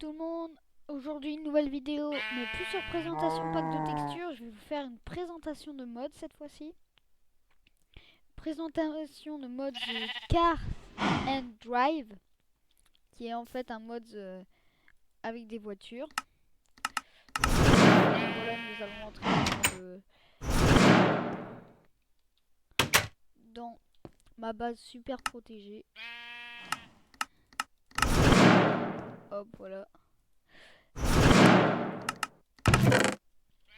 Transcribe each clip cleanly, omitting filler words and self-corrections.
tout le monde, aujourd'hui une nouvelle vidéo, mais plus sur présentation pack de texture. Je vais vous faire une présentation de mode cette fois-ci. Présentation de mode Car and Drive, qui est en fait un mode avec des voitures. Voilà, nous allons entrer dans ma base super protégée. Hop, voilà.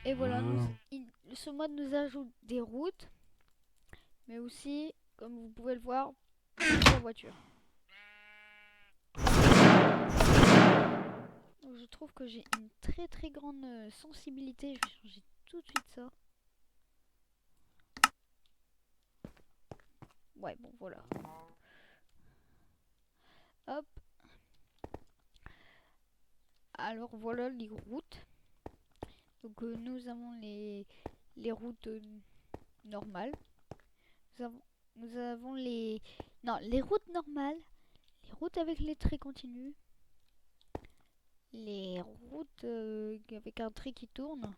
Et voilà, ce mode nous ajoute des routes, mais aussi, comme vous pouvez le voir, la voiture. Donc, je trouve que j'ai une très grande sensibilité. Je vais changer tout de suite ça. Ouais, bon, voilà. Hop. Alors voilà les routes. Donc nous avons les routes normales. Nous avons les... Non, les routes normales. Les routes avec les traits continus. Les routes avec un trait qui tourne.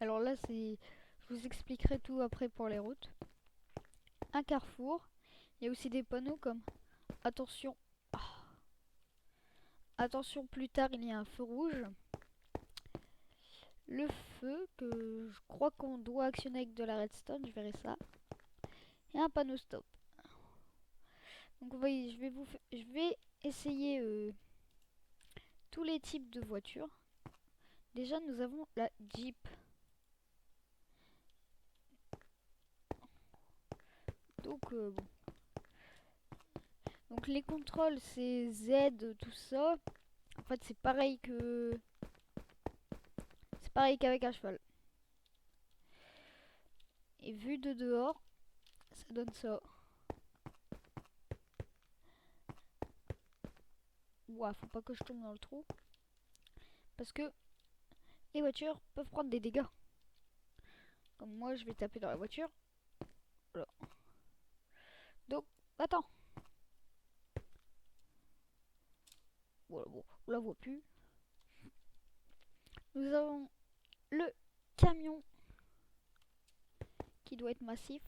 Alors là, c'est... Je vous expliquerai tout après pour les routes. Un carrefour. Il y a aussi des panneaux comme... Attention. Attention, plus tard, il y a un feu rouge. Le feu, que je crois qu'on doit actionner avec de la redstone, je verrai ça. Et un panneau stop. Donc vous voyez, je vais essayer tous les types de voitures. Déjà, nous avons la Jeep. Donc, bon. Donc les contrôles, c'est Z, tout ça. En fait, c'est pareil que... C'est pareil qu'avec un cheval. Et vu de dehors, ça donne ça. Ouah, faut pas que je tombe dans le trou. Parce que les voitures peuvent prendre des dégâts. Comme moi, je vais taper dans la voiture. Voilà. Donc, attends. Voilà, bon, on la voit plus. Nous avons le camion qui doit être massif.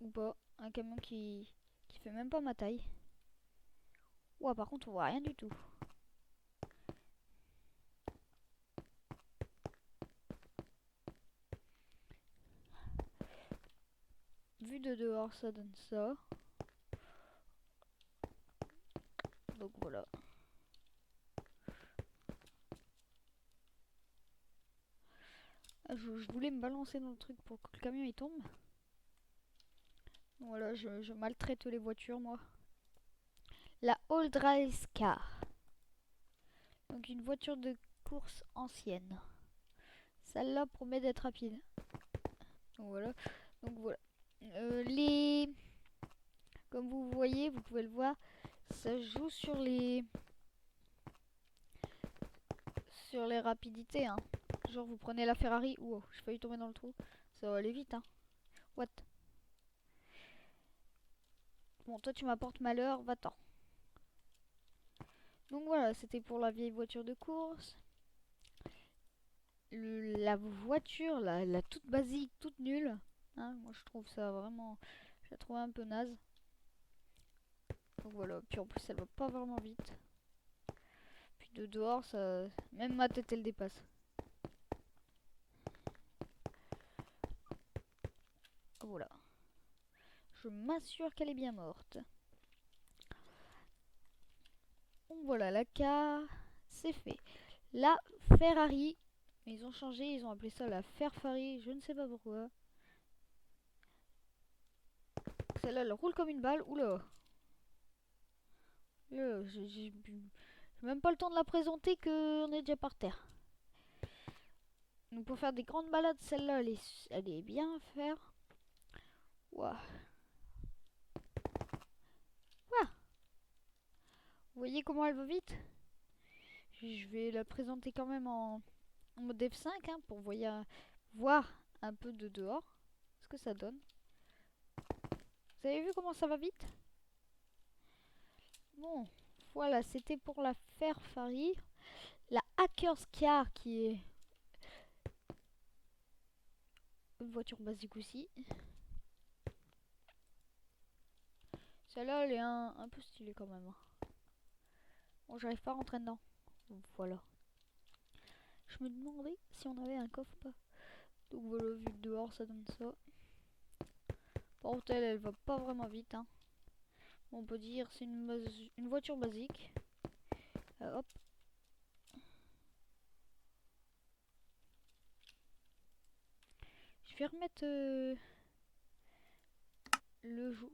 Ou pas. Un camion qui fait même pas ma taille. Ouah, par contre, on voit rien du tout. Vu de dehors, ça donne ça. Donc voilà. Je voulais me balancer dans le truc pour que le camion il tombe. Voilà, je maltraite les voitures, moi. La Old Race Car. Donc une voiture de course ancienne. Celle-là promet d'être rapide. Donc voilà. Donc voilà. Comme vous voyez, vous pouvez le voir, ça joue sur les rapidités, hein. Genre vous prenez la Ferrari, wow, j'ai failli tomber dans le trou. Ça va aller vite, hein. What? Bon, toi tu m'apportes malheur, va-t'en. Donc voilà, c'était pour la vieille voiture de course. La voiture, la toute basique, toute nulle. Hein, moi je trouve ça vraiment... Je la trouve un peu naze. Donc voilà, puis en plus elle va pas vraiment vite. Puis de dehors, ça... Même ma tête elle dépasse. Voilà. Je m'assure qu'elle est bien morte. Donc voilà, la car, c'est fait. La Ferrari, ils ont changé, ils ont appelé ça la Ferrari, je ne sais pas pourquoi. Celle-là, elle roule comme une balle. Oula. J'ai même pas le temps de la présenter qu'on est déjà par terre. Donc pour faire des grandes balades, celle-là, elle est bien à faire. Waouh. Waouh. Vous voyez comment elle va vite? Je vais la présenter quand même en mode F5 hein, pour voir un peu de dehors ce que ça donne. Vous avez vu comment ça va vite? Bon, voilà, c'était pour la Ferrari. La Hackers Car qui est une voiture basique aussi. Celle-là, elle est un peu stylée quand même. Bon, j'arrive pas à rentrer dedans. Donc, voilà. Je me demandais si on avait un coffre ou pas. Donc voilà, vu de dehors, ça donne ça. Par contre, elle va pas vraiment vite. Hein. On peut dire c'est une voiture basique. Hop. Je vais remettre le jour.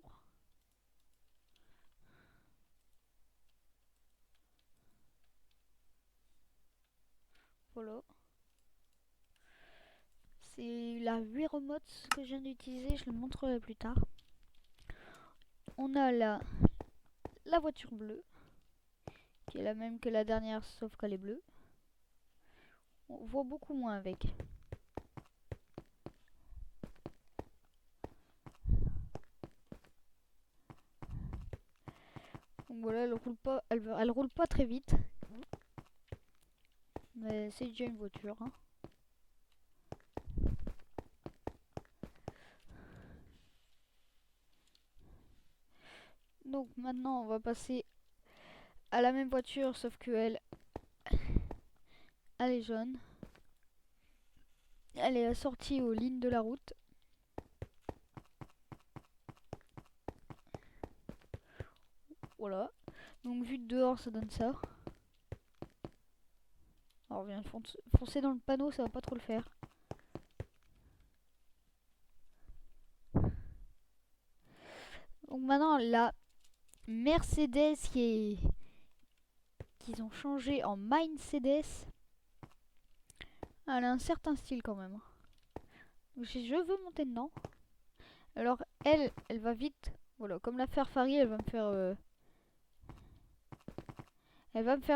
Voilà. C'est la 8 remote que je viens d'utiliser. Je le montrerai plus tard. On a la voiture bleue. Qui est la même que la dernière sauf qu'elle est bleue. On voit beaucoup moins avec. Donc voilà, elle roule pas très vite. Mais c'est déjà une voiture. Hein. Donc maintenant on va passer à la même voiture sauf que elle est jaune. Elle est assortie aux lignes de la route. Voilà. Donc vu de dehors ça donne ça. Alors on vient de foncer dans le panneau, ça va pas trop le faire. Donc maintenant la Mercedes qu'ils ont changé en Mercedes. Elle a un certain style quand même. Donc je veux monter dedans. Alors elle va vite. Voilà, comme la Ferrari, elle va me faire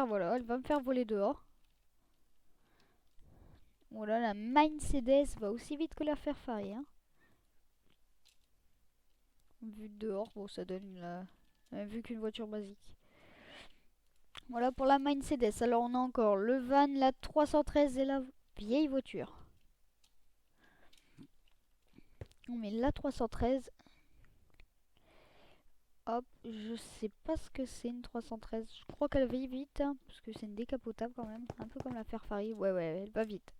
voilà, elle va me faire voler dehors. Voilà, la Mercedes va aussi vite que la Ferrari. Hein. Vu de dehors, bon, ça donne la même vue qu'une voiture basique. Voilà pour la Mercedes. Alors on a encore le van, la 313 et la vieille voiture. On met la 313. Hop, je sais pas ce que c'est une 313. Je crois qu'elle va vite, hein, parce que c'est une décapotable quand même. Un peu comme la Ferrari. Ouais, elle va vite.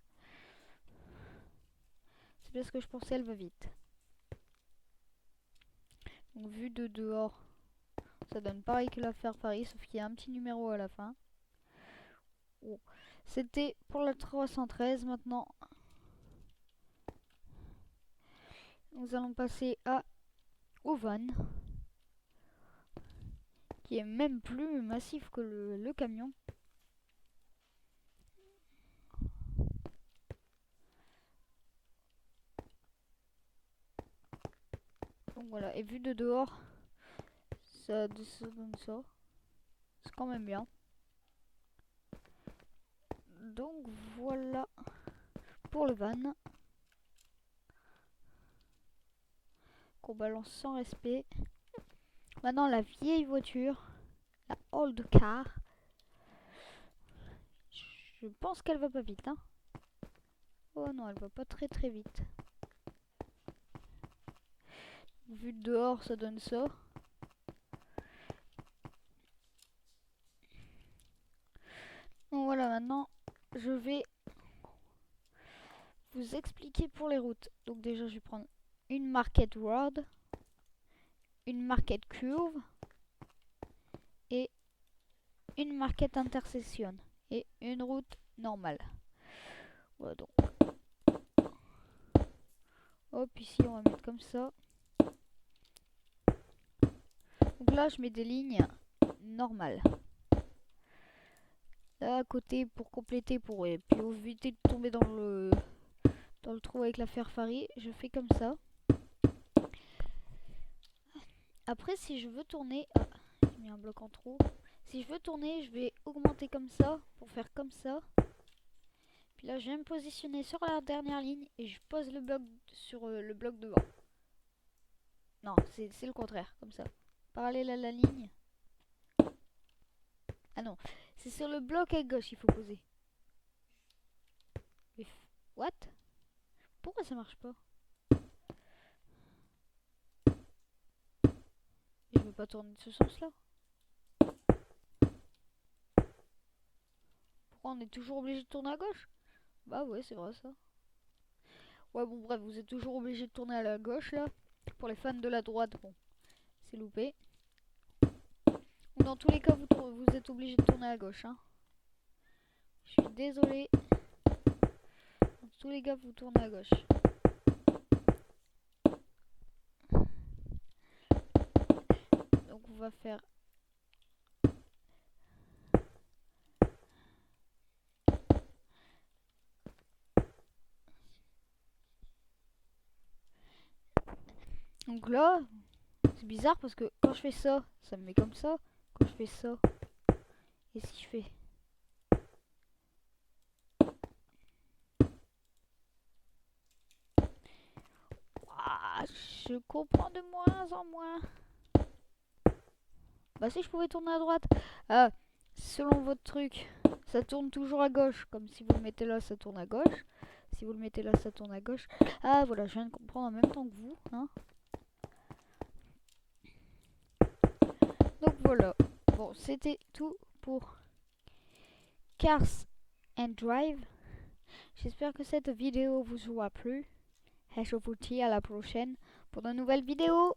C'est bien ce que je pensais, elle va vite. Donc vu de dehors, ça donne pareil que la Ferrari, sauf qu'il y a un petit numéro à la fin. Oh. C'était pour la 313. Maintenant, nous allons passer au van, qui est même plus massif que le camion. Donc voilà, et vu de dehors, ça donne ça. C'est quand même bien. Donc voilà pour le van. Qu'on balance sans respect. Maintenant la vieille voiture, la old car. Je pense qu'elle va pas vite. Hein. Oh non, elle va pas très vite. Vu de dehors, ça donne ça. Donc voilà, maintenant je vais vous expliquer pour les routes. Donc déjà, je vais prendre une market road, une market curve et une market intersection et une route normale. Voilà donc. Hop, ici on va mettre comme ça. Donc là, je mets des lignes normales. Là à côté pour compléter, pour puis éviter de tomber dans le trou avec la Ferrari, je fais comme ça. Après, si je veux tourner, j'ai mis un bloc en trop. Si je veux tourner, je vais augmenter comme ça pour faire comme ça. Puis là, je viens me positionner sur la dernière ligne et je pose le bloc sur le bloc devant. Non, c'est le contraire, comme ça. Parallèle à la ligne. Ah non, c'est sur le bloc à gauche il faut poser. Mais what? Pourquoi ça marche pas? Je veux pas tourner de ce sens-là. Pourquoi on est toujours obligé de tourner à gauche? Bah ouais, c'est vrai ça. Ouais, bon, bref, vous êtes toujours obligé de tourner à la gauche là. Pour les fans de la droite, bon, c'est loupé. Dans tous les cas, vous êtes obligé de tourner à gauche. Hein. Je suis désolé. Dans tous les cas, vous tournez à gauche. Donc on va faire... Donc là, c'est bizarre parce que quand je fais ça, ça me met comme ça. Quand je fais ça, et si je fais... Ah, je comprends de moins en moins. Bah si je pouvais tourner à droite. Ah, selon votre truc, ça tourne toujours à gauche. Comme si vous le mettez là, ça tourne à gauche. Si vous le mettez là, ça tourne à gauche. Ah voilà, je viens de comprendre en même temps que vous. Hein. Donc voilà. Bon, c'était tout pour Cars and Drive. J'espère que cette vidéo vous aura plu. Et je vous dis à la prochaine pour de nouvelles vidéos.